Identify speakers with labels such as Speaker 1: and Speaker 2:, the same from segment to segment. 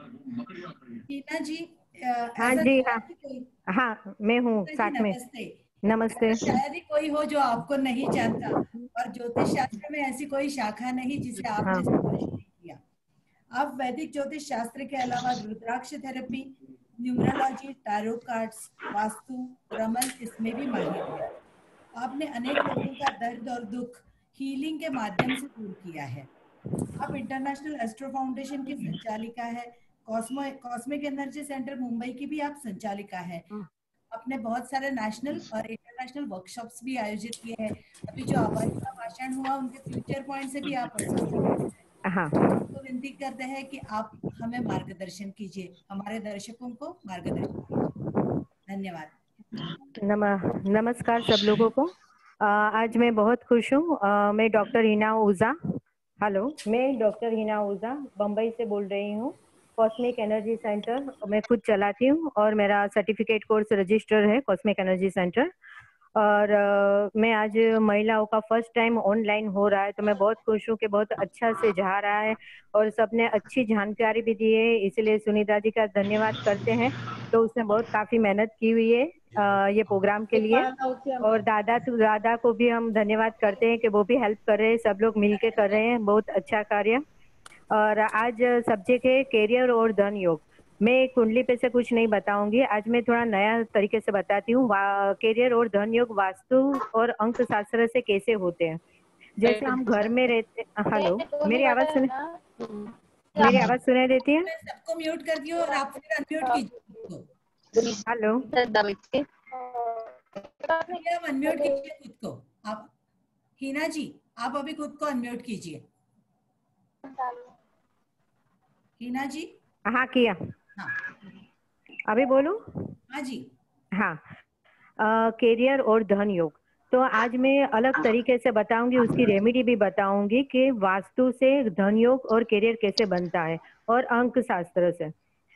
Speaker 1: टीना जी,
Speaker 2: हाँ
Speaker 1: ऐसा
Speaker 2: जी, हाँ
Speaker 1: शायद ही कोई।
Speaker 2: हाँ, मैं हूँ
Speaker 1: टीना जी
Speaker 2: साथ में।
Speaker 1: नमस्ते।
Speaker 2: नमस्ते।
Speaker 1: ऐसा शायद ही कोई हो जो आपको नहीं जानता, और ज्योतिष शास्त्र में ऐसी कोई शाखा नहीं जिसे आपने
Speaker 2: हाँ
Speaker 1: स्पर्श नहीं किया। आप वैदिक ज्योतिष शास्त्र के अलावा rudraksha therapy, numerology, tarot cards, vastu, Raman इसमें भी माहिर हैं। आपने अनेक लोगों का दर्द और दुख हीलिंग के माध्यम से दूर किया है। आप इंटरनेशनल एस्ट्रो फाउंडेशन की संचालिका है। कॉस्मिक एनर्जी सेंटर मुंबई की भी आप संचालिका है। आपने बहुत सारे नेशनल और इंटरनेशनल वर्कशॉप्स भी आयोजित किए हैं। अभी जो आबादी का भाषण हुआ उनके फ्यूचर पॉइंट से भी आप असिस्टेंट हैं।
Speaker 2: हाँ।
Speaker 1: आपको विनती करते हैं कि आप हमें मार्गदर्शन कीजिए, हमारे दर्शकों को मार्गदर्शन कीजिए। धन्यवाद।
Speaker 2: नमस्कार सब लोगों को। आज मैं बहुत खुश हूँ। मैं डॉक्टर हिना ओझा। हेलो, मैं डॉक्टर हिना ओझा बम्बई से बोल रही हूँ। कॉस्मिक एनर्जी सेंटर मैं खुद चलाती हूँ और मेरा सर्टिफिकेट कोर्स रजिस्टर है कॉस्मिक एनर्जी सेंटर। और मैं आज महिलाओं का फर्स्ट टाइम ऑनलाइन हो रहा है, तो मैं बहुत खुश हूँ कि बहुत अच्छा से जा रहा है और सबने अच्छी जानकारी भी दी है, इसलिए सुनीता जी का धन्यवाद करते हैं। तो उसने बहुत काफ़ी मेहनत की हुई है ये प्रोग्राम के लिए। और दादा को भी हम धन्यवाद करते हैं कि वो भी हेल्प कर रहे हैं, सब लोग मिलके कर रहे हैं, बहुत अच्छा कार्य। और आज सब्जेक्ट है कैरियर और धन योग। मैं कुंडली पे से कुछ नहीं बताऊंगी, आज मैं थोड़ा नया तरीके से बताती हूँ। कैरियर और धन योग वास्तु और अंक शास्त्र से कैसे होते हैं। जैसे हम घर में रहते। हेलो, मेरी आवाज सुनाई देती है?
Speaker 1: मैं सबको म्यूट कर दियो और आप फिर अनम्यूट कीजिए खुद
Speaker 2: हेलो।
Speaker 1: को। अभी आप अनम्यूट कीजिए खुद को। आप हिना जी, आप अभी खुद को अनम्यूट कीजिए। हिना जी।
Speaker 2: हाँ किया।
Speaker 1: हाँ।
Speaker 2: अभी बोलूं?
Speaker 1: हाँ जी।
Speaker 2: हाँ। कैरियर और धन योग, तो आज मैं अलग तरीके से बताऊंगी, उसकी रेमेडी भी बताऊंगी कि वास्तु से धन योग और कैरियर कैसे बनता है, और अंक शास्त्र से।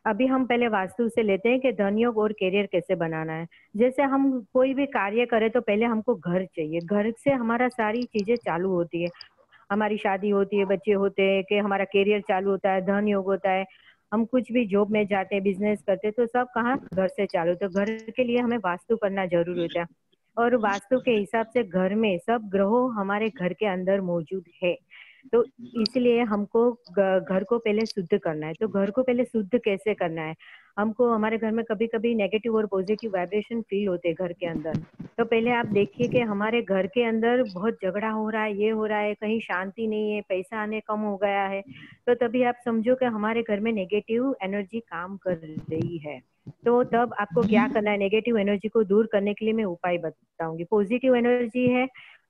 Speaker 2: अभी हम पहले वास्तु से लेते हैं कि धन योग और कैरियर कैसे बनाना है। जैसे हम कोई भी कार्य करें तो पहले हमको घर चाहिए, घर से हमारा सारी चीजें चालू होती है। हमारी शादी होती है, बच्चे होते हैं, कि हमारा कैरियर चालू होता है, धन योग होता है। हम कुछ भी जॉब में जाते हैं, बिजनेस करते हैं, तो सब कहाँ घर से चालू। तो घर के लिए हमें वास्तु करना जरूरी होता है। और वास्तु के हिसाब से घर में सब ग्रहों हमारे घर के अंदर मौजूद है। तो इसलिए हमको घर को पहले शुद्ध करना है। तो घर को पहले शुद्ध कैसे करना है? हमको हमारे घर में कभी कभी नेगेटिव और पॉजिटिव वाइब्रेशन फील होते हैं घर के अंदर। तो पहले आप देखिए कि हमारे घर के अंदर बहुत झगड़ा हो रहा है, ये हो रहा है, कहीं शांति नहीं है, पैसा आने कम हो गया है, तो तभी आप समझो कि हमारे घर में नेगेटिव एनर्जी काम कर रही है। तो तब आपको क्या करना है, नेगेटिव एनर्जी को दूर करने के लिए मैं उपाय बताऊंगी। पॉजिटिव एनर्जी है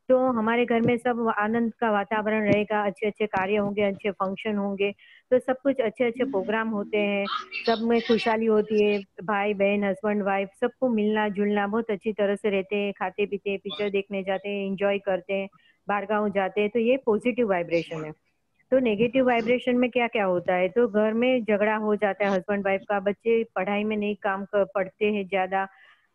Speaker 2: तो हमारे घर में सब आनंद का वातावरण रहेगा, अच्छे अच्छे कार्य होंगे, अच्छे फंक्शन होंगे, तो सब कुछ अच्छे अच्छे प्रोग्राम होते हैं, सब में खुशहाली होती है। भाई बहन, हस्बैंड वाइफ, सबको मिलना जुलना बहुत अच्छी तरह से रहते हैं, खाते पीते हैं, पिक्चर देखने जाते हैं, एंजॉय करते हैं, बाहर गाँव जाते हैं, तो ये पॉजिटिव वाइब्रेशन है। तो नेगेटिव वाइब्रेशन में क्या क्या होता है, तो घर में झगड़ा हो जाता है हस्बैंड वाइफ का, बच्चे पढ़ाई में नहीं पढ़ते हैं ज्यादा,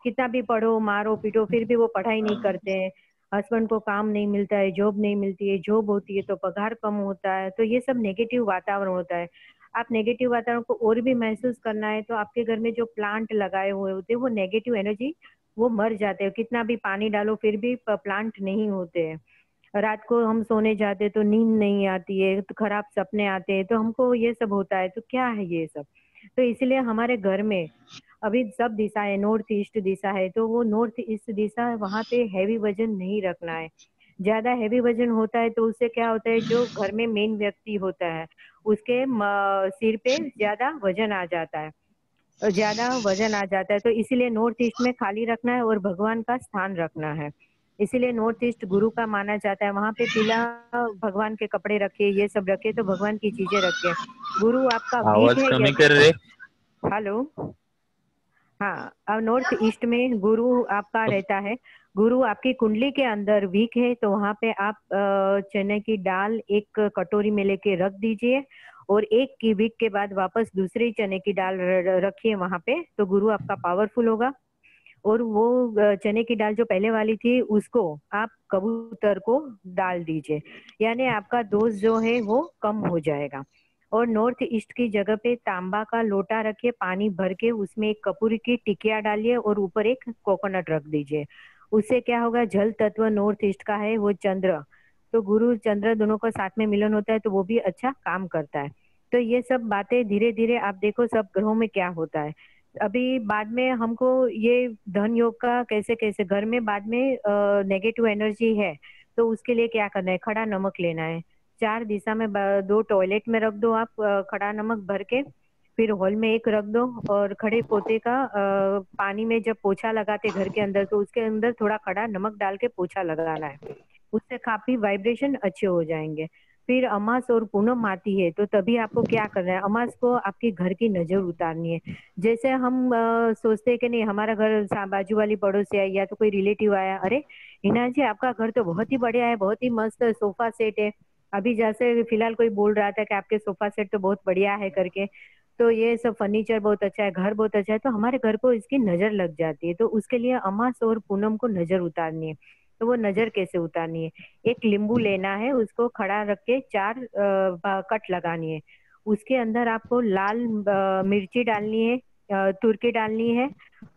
Speaker 2: कितना भी पढ़ो मारो पीटो फिर भी वो पढ़ाई नहीं करते हैं। हस्बैंड को काम नहीं मिलता है, जॉब नहीं मिलती है, जॉब होती है तो पगार कम होता है, तो ये सब नेगेटिव वातावरण होता है। आप नेगेटिव वातावरण को और भी महसूस करना है तो आपके घर में जो प्लांट लगाए हुए होते हैं वो नेगेटिव एनर्जी वो मर जाते हैं, कितना भी पानी डालो फिर भी प्लांट नहीं होते हैं। रात को हम सोने जाते तो नींद नहीं आती है, तो खराब सपने आते हैं, तो हमको ये सब होता है। तो क्या है ये सब? तो इसलिए हमारे घर में अभी सब दिशा है, नॉर्थ ईस्ट दिशा है, तो वो नॉर्थ ईस्ट दिशा वहां पे हैवी वजन नहीं रखना है। ज्यादा हैवी वजन होता है तो उससे क्या होता है, जो घर में मेन व्यक्ति होता है उसके सिर पे ज्यादा वजन आ जाता है, ज्यादा वजन आ जाता है। तो इसीलिए नॉर्थ ईस्ट में खाली रखना है और भगवान का स्थान रखना है। इसीलिए नॉर्थ ईस्ट गुरु का माना जाता है, वहां पे पीला भगवान के कपड़े रखे, ये सब रखे, तो भगवान की चीजें रखे। गुरु आपका वीक
Speaker 3: आवाज
Speaker 2: है या
Speaker 3: कमी कर रहे।
Speaker 2: हेलो, हाँ, अब नॉर्थ ईस्ट में गुरु आपका रहता है। गुरु आपकी कुंडली के अंदर वीक है तो वहां पे आप चने की दाल एक कटोरी में लेके रख दीजिए, और एक की वीक के बाद वापस दूसरी चने की दाल रखिए वहां पे, तो गुरु आपका पावरफुल होगा। और वो चने की दाल जो पहले वाली थी उसको आप कबूतर को डाल दीजिए, यानी आपका दोष जो है वो कम हो जाएगा। और नॉर्थ ईस्ट की जगह पे तांबा का लोटा रखिए, पानी भर के उसमें एक कपूर की टिकिया डालिए और ऊपर एक कोकोनट रख दीजिए। उससे क्या होगा, जल तत्व नॉर्थ ईस्ट का है वो चंद्र, तो गुरु चंद्र दोनों का साथ में मिलन होता है तो वो भी अच्छा काम करता है। तो ये सब बातें धीरे धीरे आप देखो सब ग्रहों में क्या होता है। अभी बाद में हमको ये धन योग का कैसे कैसे घर में बाद में नेगेटिव एनर्जी है तो उसके लिए क्या करना है, खड़ा नमक लेना है, 4 दिशा में 2 टॉयलेट में रख दो आप खड़ा नमक भर के, फिर हॉल में एक रख दो और खड़े पोते का पानी में जब पोछा लगाते घर के अंदर तो उसके अंदर थोड़ा खड़ा नमक डाल के पोछा लगाना है, उससे काफी वाइब्रेशन अच्छे हो जाएंगे। फिर अमास और पूनम आती है तो तभी आपको क्या करना है, अमास को आपके घर की नजर उतारनी है। जैसे हम सोचते हैं कि नहीं हमारा घर बाजू वाली पड़ोसी आई या तो कोई रिलेटिव आया, अरे हिना जी आपका घर तो बहुत ही बढ़िया है, बहुत ही मस्त सोफा सेट है, अभी जैसे फिलहाल कोई बोल रहा था कि आपके सोफा सेट तो बहुत बढ़िया है करके, तो ये सब फर्नीचर बहुत अच्छा है, घर बहुत अच्छा है, तो हमारे घर को इसकी नजर लग जाती है। तो उसके लिए अमास और पूनम को नजर उतारनी है। तो वो नजर कैसे उतारनी है, एक नींबू लेना है, उसको खड़ा रख के 4 कट लगानी है, उसके अंदर आपको लाल मिर्ची डालनी है, तुर्की डालनी है,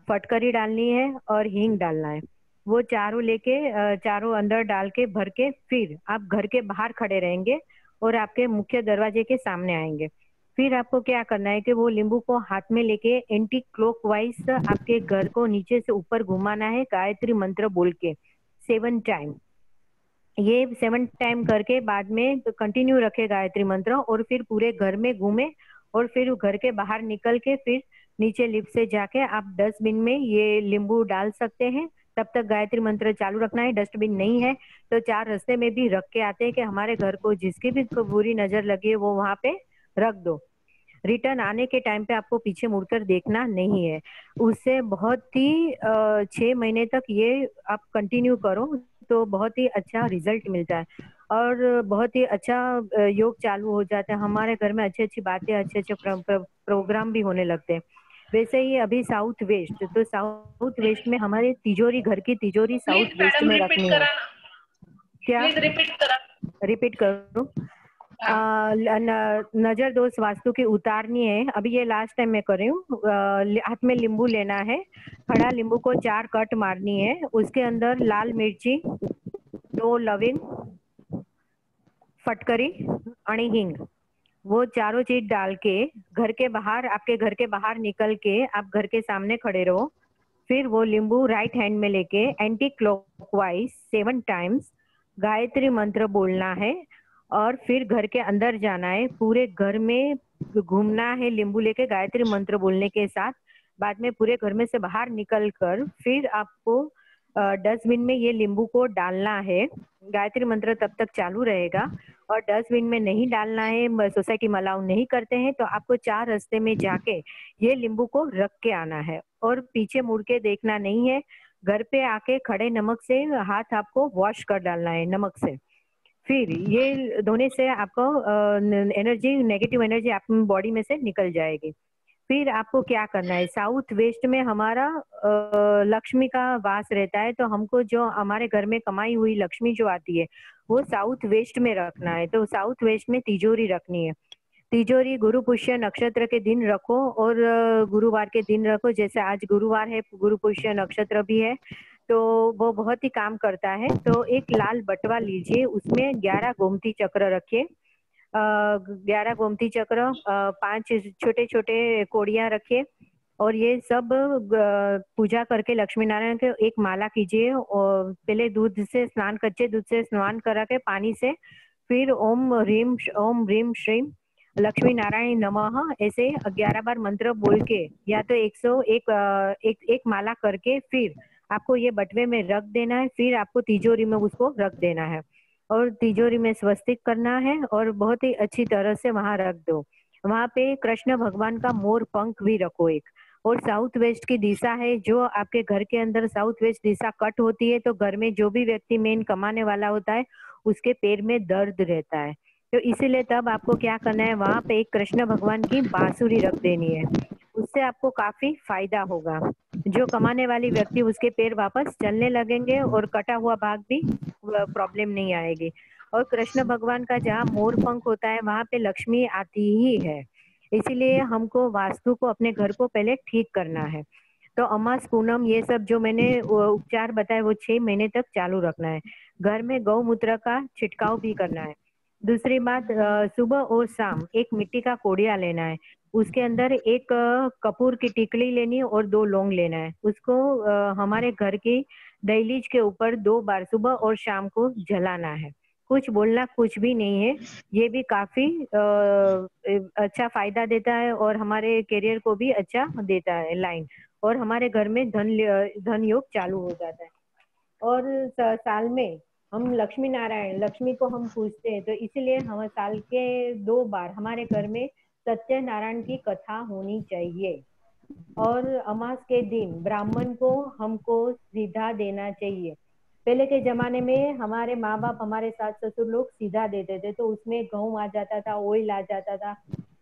Speaker 2: फटकरी डालनी है और हींग डालना है। वो चारों लेके चारों अंदर डाल के भर के फिर आप घर के बाहर खड़े रहेंगे और आपके मुख्य दरवाजे के सामने आएंगे। फिर आपको क्या करना है कि वो नींबू को हाथ में लेके एंटी क्लॉकवाइज आपके घर को नीचे से ऊपर घुमाना है, गायत्री मंत्र बोल के 7 टाइम। ये 7 टाइम करके बाद में कंटिन्यू रखे गायत्री मंत्र और फिर पूरे घर में घूमे और फिर घर के बाहर निकल के फिर नीचे लिफ्ट से जाके आप डस्टबिन में ये नींबू डाल सकते हैं। तब तक गायत्री मंत्र चालू रखना है, डस्टबिन नहीं है तो 4 रास्ते में भी रख के आते हैं कि हमारे घर को जिसकी भी बुरी नजर लगी है वो वहां पे रख दो। रिटर्न आने के टाइम पे आपको पीछे मुड़कर देखना नहीं है। उससे बहुत ही 6 महीने तक ये आप कंटिन्यू करो तो बहुत ही अच्छा रिजल्ट मिलता है और बहुत ही अच्छा योग चालू हो जाता है। हमारे घर में अच्छी अच्छी बातें, अच्छे अच्छे प्रोग्राम भी होने लगते हैं। वैसे ही अभी साउथ वेस्ट, तो साउथ वेस्ट में हमारे तिजोरी, घर की तिजोरी साउथ
Speaker 3: प्लीज
Speaker 2: वेस्ट
Speaker 3: मैडम
Speaker 2: में
Speaker 3: रिपीट
Speaker 2: रखनी है।
Speaker 3: करा ना,
Speaker 2: क्या
Speaker 3: प्लीज रिपीट करा।
Speaker 2: रिपीट करूं? नजर दोष वास्तु की उतारनी है। अभी ये लास्ट टाइम मैं कर रही हूँ। हाथ में नींबू लेना है, खड़ा नींबू को 4 कट मारनी है, उसके अंदर लाल मिर्ची, 2 लविंग, फटकरी आणि हिंग, वो चारों चीज डाल के घर के बाहर, आपके घर के बाहर निकल के आप घर के सामने खड़े रहो। फिर वो नींबू राइट हैंड में लेके एंटी क्लॉकवाइज 7 टाइम्स गायत्री मंत्र बोलना है और फिर घर के अंदर जाना है, पूरे घर में घूमना है नींबू लेके गायत्री मंत्र बोलने के साथ। बाद में पूरे घर में से बाहर निकल कर फिर आपको डस्टबिन में ये नींबू को डालना है। गायत्री मंत्र तब तक चालू रहेगा और डस्टबिन में नहीं डालना है, सोसाइटी में अलाउ नहीं करते हैं, तो आपको 4 रास्ते में जाके ये नींबू को रख के आना है और पीछे मुड़ के देखना नहीं है। घर पे आके खड़े नमक से हाथ आपको वॉश कर डालना है नमक से। फिर ये धोने से आपको एनर्जी, नेगेटिव एनर्जी आप बॉडी में से निकल जाएगी। फिर आपको क्या करना है, साउथ वेस्ट में हमारा लक्ष्मी का वास रहता है, तो हमको जो हमारे घर में कमाई हुई लक्ष्मी जो आती है वो साउथ वेस्ट में रखना है। तो साउथ वेस्ट में तिजोरी रखनी है। तिजोरी गुरु पुष्य नक्षत्र के दिन रखो और गुरुवार के दिन रखो। जैसे आज गुरुवार है, गुरु पुष्य नक्षत्र भी है, तो वो बहुत ही काम करता है। तो एक लाल बटवा लीजिए, उसमें 11 गोमती चक्र रखिए, 11 गोमती चक्र, 5 छोटे छोटे कोड़ियां रखिए और ये सब पूजा करके लक्ष्मी नारायण के एक माला कीजिए और पहले दूध से स्नान, कच्चे दूध से स्नान करा के पानी से, फिर ओम ह्रीम श्रीम लक्ष्मी नारायण नमः ऐसे 11 बार मंत्र बोल के या तो 101 एक माला करके फिर आपको ये बटवे में रख देना है। फिर आपको तिजोरी में उसको रख देना है और तिजोरी में स्वस्तिक करना है और बहुत ही अच्छी तरह से वहां रख दो। वहां पे कृष्ण भगवान का मोर पंख भी रखो एक। और साउथ वेस्ट की दिशा है, जो आपके घर के अंदर साउथ वेस्ट दिशा कट होती है तो घर में जो भी व्यक्ति मेन कमाने वाला होता है उसके पैर में दर्द रहता है, तो इसीलिए तब आपको क्या करना है, वहां पे एक कृष्ण भगवान की बांसुरी रख देनी है। उससे आपको काफी फायदा होगा। जो कमाने वाली व्यक्ति उसके पैर वापस चलने लगेंगे और कटा हुआ भाग भी प्रॉब्लम नहीं आएगी। और कृष्ण भगवान का जहाँ मोर पंख होता है वहां पे लक्ष्मी आती ही है। इसीलिए हमको वास्तु को अपने घर को पहले ठीक करना है। तो अमास पूनम ये सब जो मैंने उपचार बताए वो 6 महीने तक चालू रखना है। घर में गौमूत्र का छिड़काव भी करना है। दूसरी बात, सुबह और शाम एक मिट्टी का कोड़िया लेना है। उसके अंदर एक कपूर की टिकली लेनी है और 2 लौंग लेना है। उसको हमारे घर की दहलीज के ऊपर 2 बार सुबह और शाम को जलाना है। कुछ बोलना कुछ भी नहीं है। ये भी काफी अच्छा फायदा देता है और हमारे करियर को भी अच्छा देता है लाइन, और हमारे घर में धन योग चालू हो जाता है। और साल में हम लक्ष्मी नारायण लक्ष्मी को हम पूजते हैं, तो इसीलिए हम साल के 2 बार हमारे घर में सत्यनारायण की कथा होनी चाहिए। और अमास के दिन ब्राह्मण को हमको सीधा देना चाहिए। पहले के जमाने में हमारे माँ बाप हमारे सास ससुर लोग सीधा देते थे, तो उसमें गेहूं आ जाता था, ऑयल आ जाता था,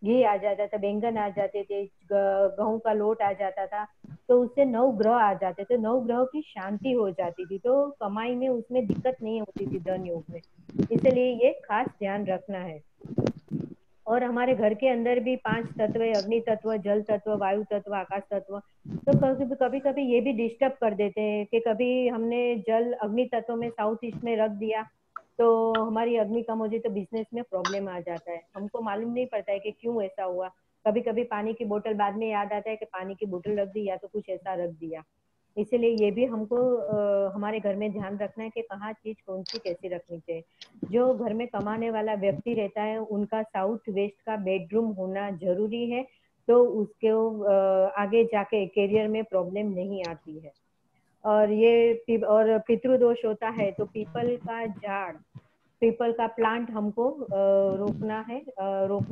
Speaker 2: घी आ जाता था, बैंगन आ जाते थे, गेहूं का लोट आ जाता था। तो उससे 9 ग्रह आ जाते थे, 9 ग्रहों की शांति हो जाती थी, तो कमाई में उसमें दिक्कत नहीं होती थी धन योग में। इसलिए ये खास ध्यान रखना है। और हमारे घर के अंदर भी 5 तत्व है, अग्नि तत्व, जल तत्व, वायु तत्व, आकाश तत्व। तो कभी कभी ये भी डिस्टर्ब कर देते हैं कि कभी हमने जल अग्नि तत्व में साउथ ईस्ट में रख दिया तो हमारी अग्नि कम हो जाए तो बिजनेस में प्रॉब्लम आ जाता है। हमको मालूम नहीं पड़ता है कि क्यों ऐसा हुआ। कभी कभी पानी की बोतल बाद में याद आता है कि पानी की बोतल रख दी या तो कुछ ऐसा रख दिया। इसीलिए ये भी हमको हमारे घर में ध्यान रखना है कि कहाँ चीज कौन सी कैसी रखनी चाहिए। जो घर में कमाने वाला व्यक्ति रहता है उनका साउथ वेस्ट का बेडरूम होना जरूरी है, तो उसके आगे जाके करियर में प्रॉब्लम नहीं आती है। और ये और पितृदोष होता है तो पीपल का झाड़, पीपल का प्लांट हमको रोपना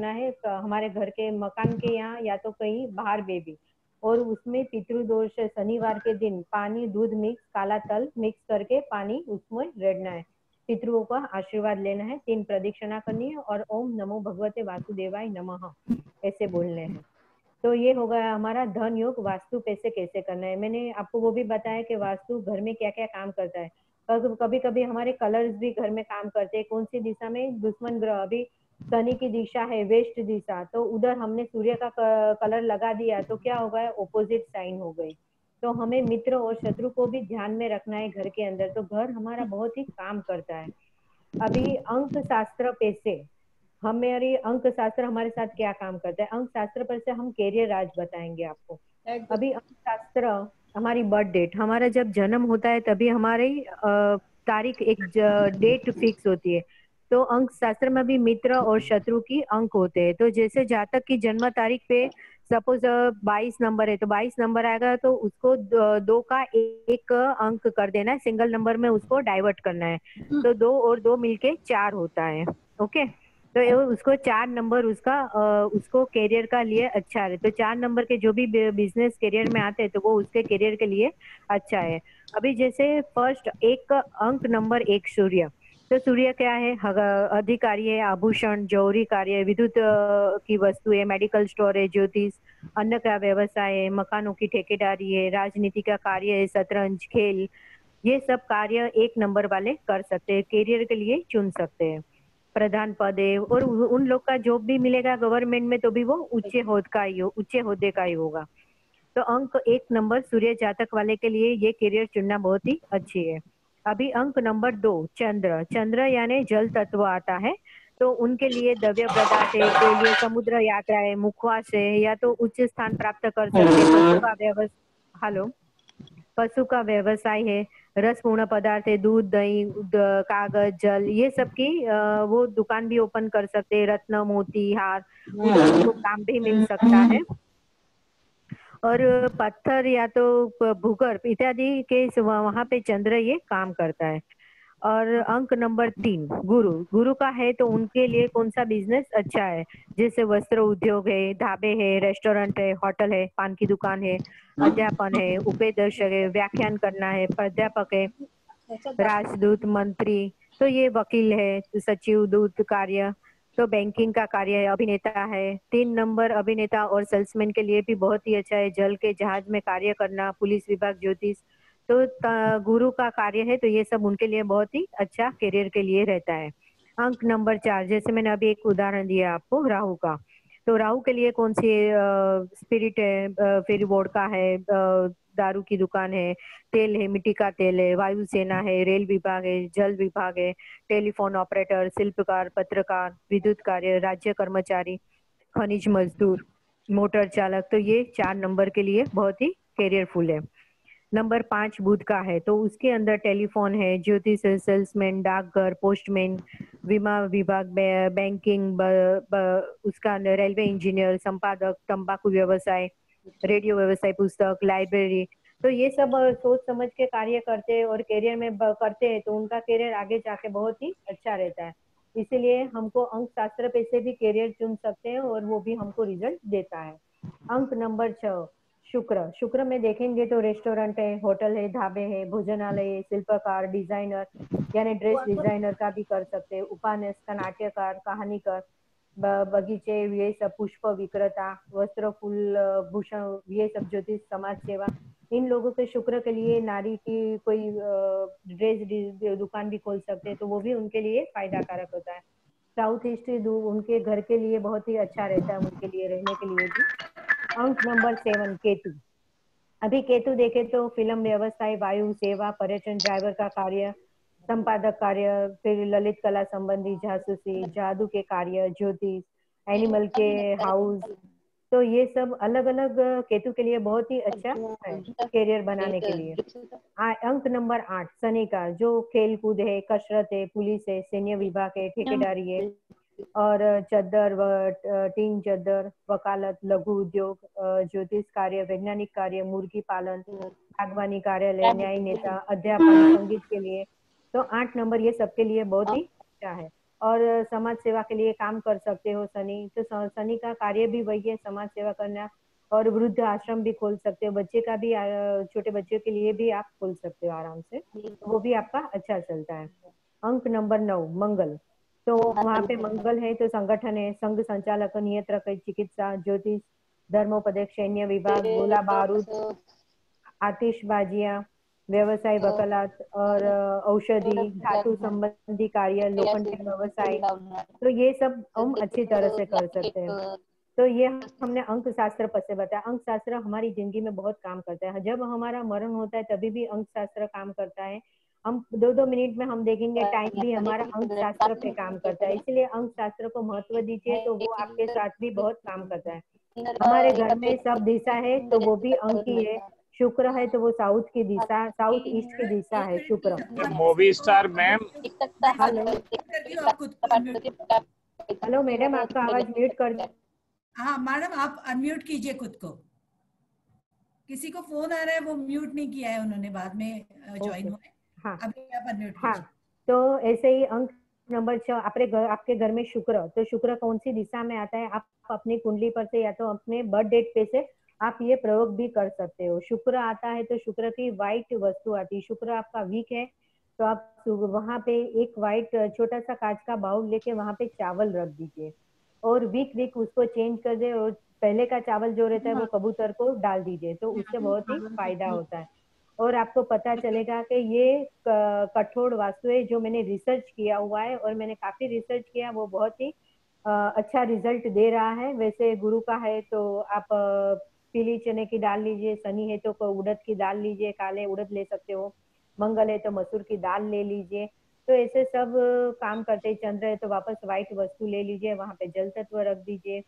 Speaker 2: है हमारे घर के मकान के यहाँ या तो कहीं बाहर में भी। और उसमें पितृदोष शनिवार के दिन पानी दूध मिक्स काला तल मिक्स करके पानी उसमें रेड़ना है, पितृओं का आशीर्वाद लेना है, 3 प्रदक्षिणा करनी है और ओम नमो भगवते वासुदेवाय नमः ऐसे बोलने हैं। तो ये हो गया हमारा धन योग। वास्तु पैसे कैसे करना है, मैंने आपको वो भी बताया कि वास्तु घर में क्या क्या काम करता है। कभी कभी हमारे कलर्स भी घर में काम करते हैं। कौन सी दिशा में दुश्मन ग्रह, अभी शनि की दिशा है वेस्ट दिशा, तो उधर हमने सूर्य का कलर लगा दिया तो क्या हो गया, ऑपोजिट साइन हो गई। तो हमें मित्र और शत्रु को भी ध्यान में रखना है घर के अंदर, तो घर हमारा बहुत ही काम करता है। अभी अंक शास्त्र पैसे, हमारी अंक शास्त्र हमारे साथ क्या काम करता है, अंक शास्त्र पर से हम कैरियर आज बताएंगे आपको। अभी अंक शास्त्र हमारी बर्थ डेट, हमारा जब जन्म होता है तभी हमारी तारीख एक डेट फिक्स होती है। तो अंक शास्त्र में भी मित्र और शत्रु की अंक होते हैं। तो जैसे जातक की जन्म तारीख पे सपोज 22 नंबर है तो 22 नंबर आएगा तो उसको 2 का एक अंक कर देना है, सिंगल नंबर में उसको डाइवर्ट करना है, तो 2 और 2 मिलके 4 होता है। ओके, तो ये उसको 4 नंबर उसको करियर का लिए अच्छा है। तो 4 नंबर के जो भी बिजनेस करियर में आते हैं तो वो उसके करियर के लिए अच्छा है। अभी जैसे फर्स्ट एक अंक नंबर 1 सूर्य, तो सूर्य क्या है, अधिकारी है, आभूषण जौहरी कार्य है, विद्युत की वस्तु है, मेडिकल स्टोर है, ज्योतिष, अन्न का व्यवसाय है, मकानों की ठेकेदारी है, राजनीति का कार्य है, शतरंज खेल, ये सब कार्य 1 नंबर वाले कर सकते हैं, करियर के लिए चुन सकते हैं। प्रधान पद है और उन लोग का जॉब भी मिलेगा गवर्नमेंट में तो भी वो उच्च होद्दे का ही होगा। तो अंक 1 नंबर सूर्य जातक वाले के लिए ये करियर चुनना बहुत ही अच्छी है। अभी अंक नंबर 2 चंद्र, चंद्र यानी जल तत्व आता है, तो उनके लिए द्रव्य पदार्थ है, के लिए समुद्र यात्रा है, मुखवास है, या तो उच्च स्थान प्राप्त कर सकते हैं, पशु का व्यवसाय है, रसपूर्ण पदार्थ है, दूध दही कागज जल ये सब की वो दुकान भी ओपन कर सकते हैं, रत्न मोती हार उधर उनको काम भी मिल सकता है। और पत्थर या तो भूगर्भ इत्यादि के वहां पे चंद्र ये काम करता है। और अंक नंबर 3 गुरु, गुरु का है तो उनके लिए कौन सा बिजनेस अच्छा है, जैसे वस्त्र उद्योग है, ढाबे है, रेस्टोरेंट है, होटल है, पान की दुकान है, अध्यापन है, उपदेशक है, व्याख्यान करना है, प्राध्यापक है, राजदूत, मंत्री, तो ये वकील है, सचिव दूत कार्य, तो बैंकिंग का कार्य है, अभिनेता है। 3 नंबर अभिनेता और सेल्समैन के लिए भी बहुत ही अच्छा है, जल के जहाज में कार्य करना, पुलिस विभाग, ज्योतिष, तो गुरु का कार्य है तो ये सब उनके लिए बहुत ही अच्छा करियर के लिए रहता है। अंक नंबर 4, जैसे मैंने अभी एक उदाहरण दिया आपको राहु का, तो राहु के लिए कौन सी स्पिरिट है, फिर वोडका है, दारू की दुकान है, तेल है, मिट्टी का तेल है, वायुसेना है, रेल विभाग है, जल विभाग है, टेलीफोन ऑपरेटर, शिल्पकार, पत्रकार, विद्युत कार्य, राज्य कर्मचारी, खनिज मजदूर, मोटर चालक। तो ये 4 नंबर के लिए बहुत ही कैरियरफुल है। नंबर 5 बुध का है, तो उसके अंदर टेलीफोन है, ज्योतिष है, सेल्समैन, डाकघर, पोस्टमैन, बीमा विभाग, बैंकिंग, उसका रेलवे इंजीनियर, संपादक, तंबाकू व्यवसाय, रेडियो व्यवसाय, पुस्तक, लाइब्रेरी। तो ये सब सोच समझ के कार्य करते हैं और करियर में करते हैं, तो उनका करियर आगे जाके बहुत ही अच्छा रहता है। इसीलिए हमको अंक शास्त्र पे से भी करियर चुन सकते हैं और वो भी हमको रिजल्ट देता है। अंक नंबर 6 शुक्र। शुक्र में देखेंगे तो रेस्टोरेंट है, होटल है, ढाबे है, भोजनालय है, शिल्पकार, डिजाइनर, यानी ड्रेस डिजाइनर का भी कर सकते हैं, उपन्यासकार, नाट्यकार, कहानीकार, बगीचे, ये सब, पुष्प विक्रेता, वस्त्र, फूल, भूषण, ये सब, ज्योतिष, समाज सेवा। इन लोगों के शुक्र के लिए नारी की कोई ड्रेस दुकान भी खोल सकते हैं, तो वो भी उनके लिए फायदा कारक होता है। साउथ ईस्ट उनके घर के लिए बहुत ही अच्छा रहता है, उनके लिए रहने के लिए भी। अंक नंबर 7 केतु। अभी केतु देखे तो फिल्म व्यवसाय, वायु सेवा, पर्यटन, ड्राइवर का कार्य, संपादक कार्य, फिर ललित कला संबंधी, जासूसी, जादू के कार्य, ज्योतिष, एनिमल के हाउस। तो ये सब अलग अलग केतु के लिए बहुत ही अच्छा है करियर बनाने के लिए। अंक नंबर 8 शनि का, जो खेल कूद है, कसरत है, पुलिस है, सैन्य विभाग है, ठेकेदारी है, और चद्दर टीन चद्दर, वकालत, लघु उद्योग, ज्योतिष कार्य, वैज्ञानिक कार्य, मुर्गी पालन, बागवानी कार्यालय, न्याय नेता, अध्यापन, संगीत के लिए। तो 8 नंबर ये सबके लिए बहुत ही अच्छा है। और समाज सेवा के लिए काम कर सकते हो शनि, तो शनि का कार्य भी वही है, समाज सेवा करना। और वृद्ध आश्रम भी खोल सकते हो, बच्चे का भी, छोटे बच्चों के लिए भी आप खोल सकते हो आराम से, तो वो भी आपका अच्छा चलता है। अंक नंबर 9 मंगल। तो वहाँ पे मंगल है, तो संगठन है, संघ संचालक, नियंत्रक, चिकित्सा, ज्योतिष, धर्मोपदेश, सैन्य विभाग, गोला बारूद, आतिशबाजियां, व्यवसाय, वकालत, और औषधि, धातु संबंधी कार्य, लोखंड के व्यवसाय। तो ये सब हम अच्छी तरह से कर सकते हैं। तो ये हमने अंक शास्त्र पर से बताया। अंक शास्त्र हमारी जिंदगी में बहुत काम करता है। जब हमारा मरण होता है तभी भी अंक शास्त्र काम करता है। हम 2-2 मिनट में हम देखेंगे, टाइम भी हमारा अंक शास्त्र पे काम करता है। इसलिए अंक शास्त्र को महत्व दीजिए, तो वो आपके साथ भी बहुत काम करता है। हमारे घर में सब दिशा है, तो वो भी अंक ही है। शुक्र है तो वो साउथ की दिशा, साउथ ईस्ट की दिशा
Speaker 1: एक
Speaker 2: है
Speaker 1: मिनट
Speaker 2: शुक्र।
Speaker 1: प्लीज, आप
Speaker 3: मूवी
Speaker 1: किसी को
Speaker 3: स्टार मैम।
Speaker 1: मैं
Speaker 2: हेलो,
Speaker 1: अनम्यूट कर रही हूँ, आप खुद को अनम्यूट।
Speaker 2: हेलो मैडम, आपका आवाज म्यूट कर।
Speaker 1: हाँ मैडम, आप अनम्यूट कीजिए खुद को। किसी को फोन आ रहा है, वो म्यूट नहीं किया है उन्होंने, बाद में ज्वाइन
Speaker 2: ओके,
Speaker 1: हुए।
Speaker 2: हाँ
Speaker 1: अभी आप अनम्यूट
Speaker 2: हाँ।
Speaker 1: कीजिए।
Speaker 2: तो ऐसे ही अंक नंबर 6 आपके घर में शुक्र, तो शुक्र कौन सी दिशा में आता है, आप अपनी कुंडली पर से या तो अपने बर्थ डेट पे से आप ये प्रयोग भी कर सकते हो। शुक्र आता है तो शुक्र की व्हाइट वस्तु आती है। शुक्र आपका वीक है तो आप वहां पे एक व्हाइट छोटा सा कांच का बाउल लेके वहां पे चावल रख दीजिए, और वीक वीक उसको चेंज कर दे, और पहले का चावल जो रहता है वो कबूतर को डाल दीजिए, तो उससे बहुत ही फायदा होता है। और आपको पता चलेगा कि ये कठोर वास्तु है, जो मैंने रिसर्च किया हुआ है, और मैंने काफी रिसर्च किया, वो बहुत ही अच्छा रिजल्ट दे रहा है। वैसे गुरु का है तो आप पीली चने की दाल लीजिए, शनि है तो उड़द की दाल लीजिए, काले उड़द ले सकते हो, मंगल है तो मसूर की दाल ले लीजिए। तो ऐसे सब काम करते। चंद्र है तो वापस व्हाइट वस्तु ले लीजिए, वहां पे जल तत्व रख दीजिए,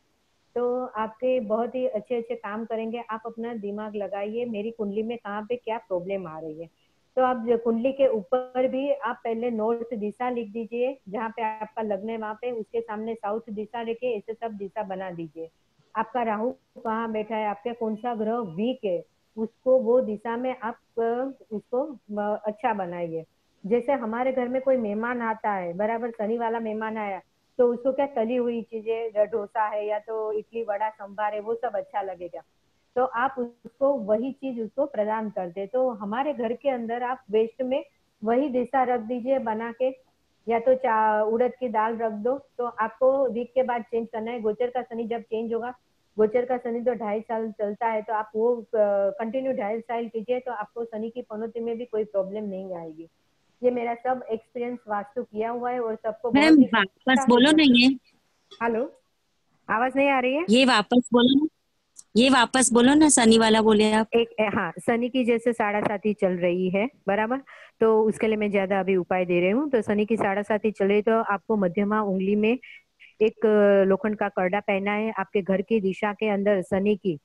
Speaker 2: तो आपके बहुत ही अच्छे अच्छे काम करेंगे। आप अपना दिमाग लगाइए, मेरी कुंडली में कहाँ पे क्या प्रॉब्लम आ रही है। तो आप कुंडली के ऊपर भी आप पहले नॉर्थ दिशा लिख दीजिए, जहाँ पे आपका लग्न है वहां पे उसके सामने साउथ दिशा लिखे, ऐसे सब दिशा बना दीजिए। आपका राहु कहाँ बैठा है, आपका कौन सा ग्रह वीक है, उसको वो दिशा में आप उसको अच्छा बनाइए। जैसे हमारे घर में कोई मेहमान आता है, बराबर शनि वाला मेहमान आया, तो उसको क्या तली हुई चीजें, डोसा है या तो इडली वड़ा सांभर है, वो सब अच्छा लगेगा, तो आप उसको वही चीज उसको प्रदान कर दे। तो हमारे घर के अंदर आप वेस्ट में वही दिशा रख दीजिए बना के, या तो उड़द की दाल रख दो। तो आपको वीक के बाद चेंज करना है। गोचर का शनि जब चेंज होगा, गोचर का शनि तो 2.5 साल चलता है, तो आप वो कंटिन्यू 2.5 साल कीजिए, तो आपको शनि की पनौती में भी कोई प्रॉब्लम नहीं आएगी। ये मेरा सब एक्सपीरियंस वास्तु किया हुआ है और सबको
Speaker 3: मैम
Speaker 2: बहुत ही
Speaker 3: वापस
Speaker 2: हो
Speaker 3: बोलो
Speaker 2: गया।
Speaker 3: ना ये।
Speaker 2: हेलो, आवाज नहीं आ रही है?
Speaker 3: ये वापस बोलो ना, ये वापस बोलो ना, शनि वाला बोले आप।
Speaker 2: हाँ, शनि की जैसे 7.5 चल रही है, बराबर, तो उसके लिए मैं ज्यादा अभी उपाय दे रही हूँ। तो शनि की 7.5 चल रही, तो आपको मध्यमा उंगली में एक लोखंड का कड़ा पहना है। आपके घर की दिशा के अंदर शनि की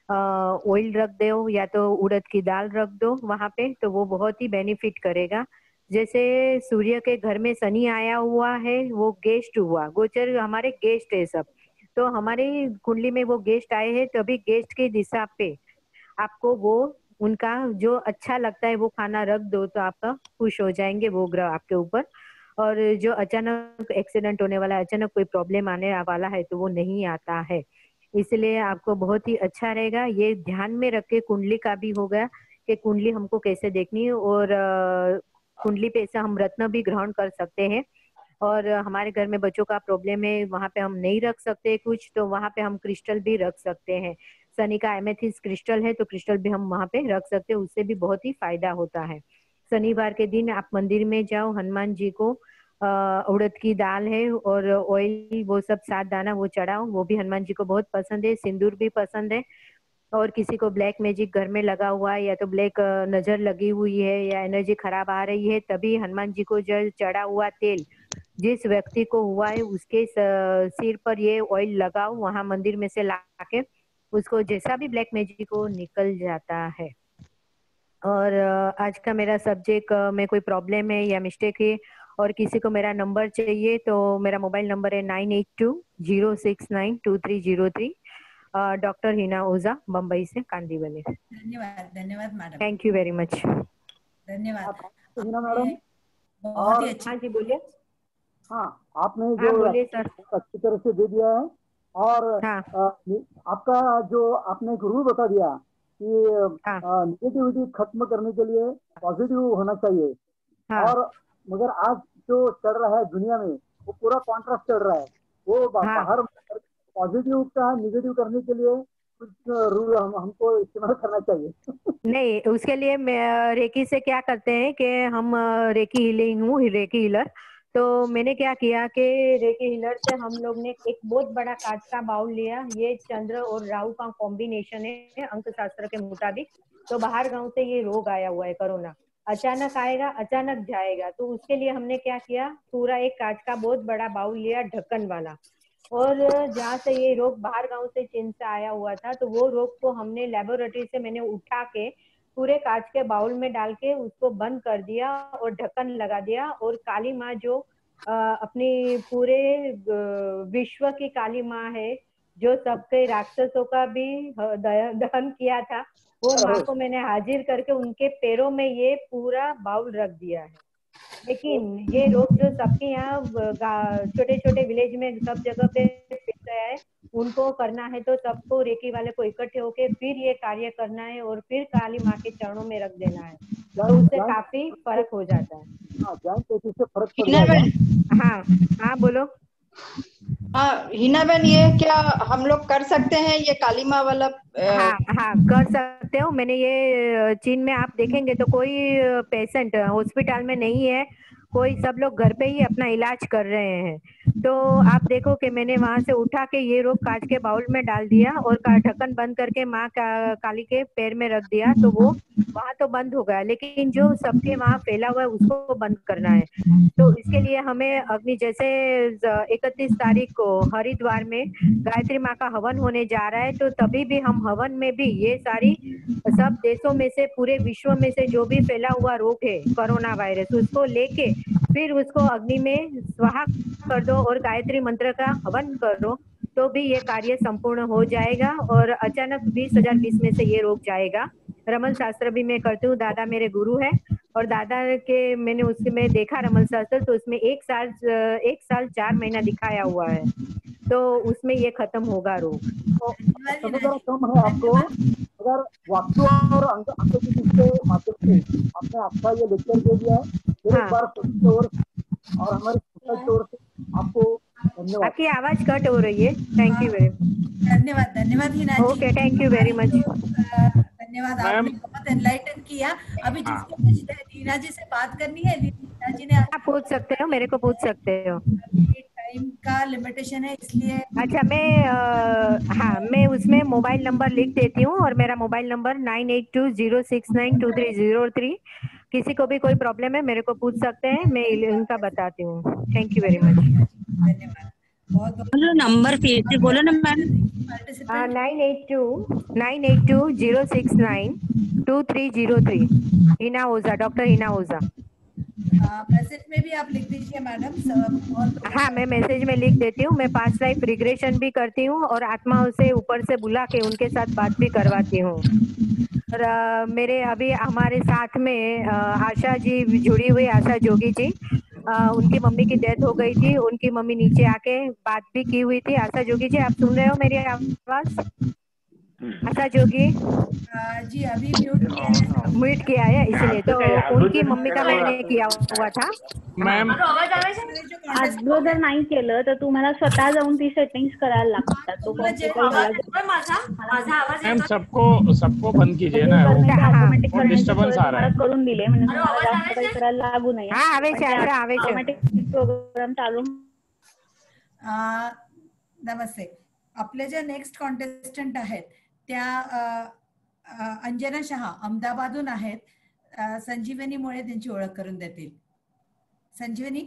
Speaker 2: ऑयल रख दो या तो उड़द की दाल रख दो वहां पे, तो वो बहुत ही बेनिफिट करेगा। जैसे सूर्य के घर में शनि आया हुआ है, वो गेस्ट हुआ, गोचर हमारे गेस्ट है सब, तो हमारे कुंडली में वो गेस्ट आए हैं, तभी गेस्ट की दिशा पे आपको वो उनका जो अच्छा लगता है वो खाना रख दो, तो आपका खुश हो जाएंगे वो ग्रह आपके ऊपर। और जो अचानक एक्सीडेंट होने वाला है, अचानक कोई प्रॉब्लम आने वाला है, तो वो नहीं आता है। इसलिए आपको बहुत ही अच्छा रहेगा। ये ध्यान में रख के कुंडली का भी होगा कि कुंडली हमको कैसे देखनी है, और कुंडली पे ऐसा हम रत्न भी ग्रहण कर सकते हैं। और हमारे घर में बच्चों का प्रॉब्लम है, वहां पे हम नहीं रख सकते कुछ, तो वहां पे हम क्रिस्टल भी रख सकते हैं। शनि का एमेथिस्ट क्रिस्टल है, तो क्रिस्टल भी हम वहां पे रख सकते हैं, उससे भी बहुत ही फायदा होता है। शनिवार के दिन आप मंदिर में जाओ, हनुमान जी को उड़द की दाल है और ऑयल, वो सब 7 दाना वो चढ़ाओ, वो भी हनुमान जी को बहुत पसंद है। सिंदूर भी पसंद है। और किसी को ब्लैक मैजिक घर में लगा हुआ है, या तो ब्लैक नजर लगी हुई है, या एनर्जी खराब आ रही है, तभी हनुमान जी को जो चढ़ा हुआ तेल जिस व्यक्ति को हुआ है उसके सिर पर ये ऑयल लगाओ, वहां मंदिर में से लाके उसको जैसा भी ब्लैक मैजिक को निकल जाता है। और आज का मेरा सब्जेक्ट में कोई प्रॉब्लम है या मिस्टेक है और किसी को मेरा नंबर चाहिए, तो मेरा मोबाइल नंबर है 9820692303। डॉक्टर हिना ओझा, बम्बई से, कांदीवली।
Speaker 1: धन्यवाद, धन्यवाद madam,
Speaker 2: thank you very much.
Speaker 1: धन्यवाद।
Speaker 4: हिना मैडम,
Speaker 1: बहुत ही
Speaker 4: और
Speaker 1: अच्छी।
Speaker 2: हाँ जी, बोलिए।
Speaker 4: हाँ, आपने
Speaker 2: हाँ,
Speaker 4: जो
Speaker 2: बोलिए सर।
Speaker 4: अच्छी तरह से दे दिया है। और
Speaker 2: हाँ
Speaker 4: आपका जो आपने एक रूल बता दिया कि
Speaker 2: हाँ
Speaker 4: निगेटिविटी खत्म करने के लिए पॉजिटिव होना चाहिए।
Speaker 2: हाँ
Speaker 4: और मगर आज जो चल रहा है दुनिया में, वो पूरा कॉन्ट्रास्ट चल रहा है। वो
Speaker 2: हाँ।
Speaker 4: बाहर पॉजिटिव का निगेटिव करने के लिए कुछ रूल हमको इस्तेमाल करना चाहिए।
Speaker 2: नहीं, उसके लिए मैं रेकी से क्या करते हैं कि हम रेकी हीलिंग हूँ, रेकी हीलर। तो मैंने क्या किया कि रेकी हीलर से हम लोग ने एक बहुत बड़ा कांच का बाउल लिया। ये चंद्र और राहु का कॉम्बिनेशन है अंक शास्त्र के मुताबिक। तो बाहर गांव से ये रोग आया हुआ है कोरोना, अचानक आएगा अचानक जाएगा। तो उसके लिए हमने क्या किया, पूरा एक कांच का बहुत बड़ा बाउल लिया ढक्कन वाला, और जहाँ से ये रोग बाहर गांव से चीन से आया हुआ था, तो वो रोग को हमने लेबोरेटरी से मैंने उठा के पूरे कांच के बाउल में डाल के उसको बंद कर दिया और ढक्कन लगा दिया। और काली माँ जो अपनी पूरे विश्व की काली माँ है, जो सबके राक्षसों का भी दहन किया था, वो माँ को मैंने हाजिर करके उनके पैरों में ये पूरा बाउल रख दिया है। लेकिन ये रोग जो सबके यहाँ छोटे छोटे विलेज में सब जगह पे फैल गया है, उनको करना है तो सबको, रेकी वाले को इकट्ठे होके फिर ये कार्य करना है और फिर काली माँ के चरणों में रख देना है, तो उससे काफी फर्क हो जाता है।
Speaker 4: हाँ, ज्ञान से फर्क पड़
Speaker 5: हिना
Speaker 4: जाएगा।
Speaker 5: बहन,
Speaker 2: हाँ हाँ, बोलो।
Speaker 5: हाँ हिना बहन, ये क्या हम लोग कर सकते हैं ये काली माँ वाला?
Speaker 2: हाँ हाँ, कर सकते हो। मैंने ये चीन में आप देखेंगे तो कोई पेशेंट हॉस्पिटल में नहीं है, कोई, सब लोग घर पे ही अपना इलाज कर रहे हैं। तो आप देखो कि मैंने वहां से उठा के ये रोग कांच के बाउल में डाल दिया और ढक्कन बंद करके माँ काली के पैर में रख दिया, तो वो वहां तो बंद हो गया, लेकिन जो सबके वहां फैला हुआ है उसको बंद करना है। तो इसके लिए हमें अग्नि, जैसे 31 तारीख को हरिद्वार में गायत्री माँ का हवन होने जा रहा है, तो तभी भी हम हवन में भी ये सारी सब देशों में से, पूरे विश्व में से जो भी फैला हुआ रोग है कोरोना वायरस, उसको लेके फिर उसको अग्नि में स्वाहा कर दो और गायत्री मंत्र का हवन करो, तो भी ये कार्य संपूर्ण हो जाएगा और अचानक 20,020 में से ये रोग जाएगा। रमन शास्त्र भी मैं करती हूँ, दादा मेरे गुरु है, और दादा के मैंने उसके में देखा रमन शास्त्र, तो उसमें 1 साल 4 महीना दिखाया हुआ है, तो उसमें ये खत्म होगा रोग।
Speaker 4: तो समय जरा कम है आपको, अगर वास्तु और अंक ज्योतिष के माध्यम से आपने अच्छा ये लेक्चर दे दिया है, फिर एक बार सबकी ओर और हमारे सोसाइटी की ओर से आपको धन्यवाद।
Speaker 2: आपकी आवाज कट हो रही है। Thank you very much.
Speaker 1: धन्यवाद, धन्यवाद Hina ji.
Speaker 2: Okay, thank you very much.
Speaker 1: धन्यवाद, आपने बहुत एनलाइटन किया। अभी जिसको कुछ हिना जी से बात करनी है, मीना जी ने
Speaker 2: आप पूछ सकते हो, मेरे को पूछ सकते हो।
Speaker 1: टाइम का लिमिटेशन है इसलिए।
Speaker 2: अच्छा, हाँ, मैं उसमें मोबाइल नंबर लिख देती हूँ और मेरा मोबाइल नंबर 9820692303। किसी को भी कोई प्रॉब्लम है मेरे को पूछ सकते हैं, मैं इनका बताती हूँ। Thank you very much.
Speaker 1: धन्यवाद, बहुत बहुत
Speaker 3: बोलो नंबर फिर से बोलो ना मैम।
Speaker 1: पार्टिसिपेंट
Speaker 2: 9820692303। हिना ओझा, डॉक्टर हिना ओझा।
Speaker 1: मैसेज में भी आप लिख दीजिए मैडम, बहुत
Speaker 2: हाँ, मैं मैसेज में लिख देती हूँ। मैं पास्ट लाइफ रिग्रेशन भी करती हूँ और आत्माओं से ऊपर से बुला के उनके साथ बात भी करवाती हूँ। और मेरे अभी हमारे साथ में आशा जी जुड़ी हुई, आशा जोगी जी। उनकी मम्मी की डेथ हो गई थी, उनकी मम्मी नीचे आके बात भी की हुई थी। आशा जोगी जी, आप सुन रहे हो मेरी आवाज? आशा जोगी
Speaker 1: जी अभी म्यूट किया है।
Speaker 2: म्यूट किया है इसलिए, तो उनकी मम्मी का मैंने किया हुआ था।
Speaker 6: मॅम
Speaker 1: जो contestant
Speaker 7: अगोदर नाही केलं तर तुम्हाला स्वतः जाऊन ती सेटिंग्स करायला लागतात. तो
Speaker 6: मैम सबको बंद कीजिए ना,
Speaker 7: ऑटोमॅटिक
Speaker 6: बहुत डिस्टर्बन्स आ रहा है.
Speaker 7: करून दिले म्हणजे तुम्हाला जास्त काही करायला लागू नये.
Speaker 2: हाँ, आवे छे, आशा आवे छे.
Speaker 7: ऑटोमॅटिक प्रोग्राम चालू.
Speaker 1: नमस्ते. आपले जे नेक्स्ट कॉन्टेस्टंट आहेत त्या अंजना शहा अहमदाबादहून आहेत. संजीवनी मुळे त्यांची ओळख करून देतील. संजीवनी.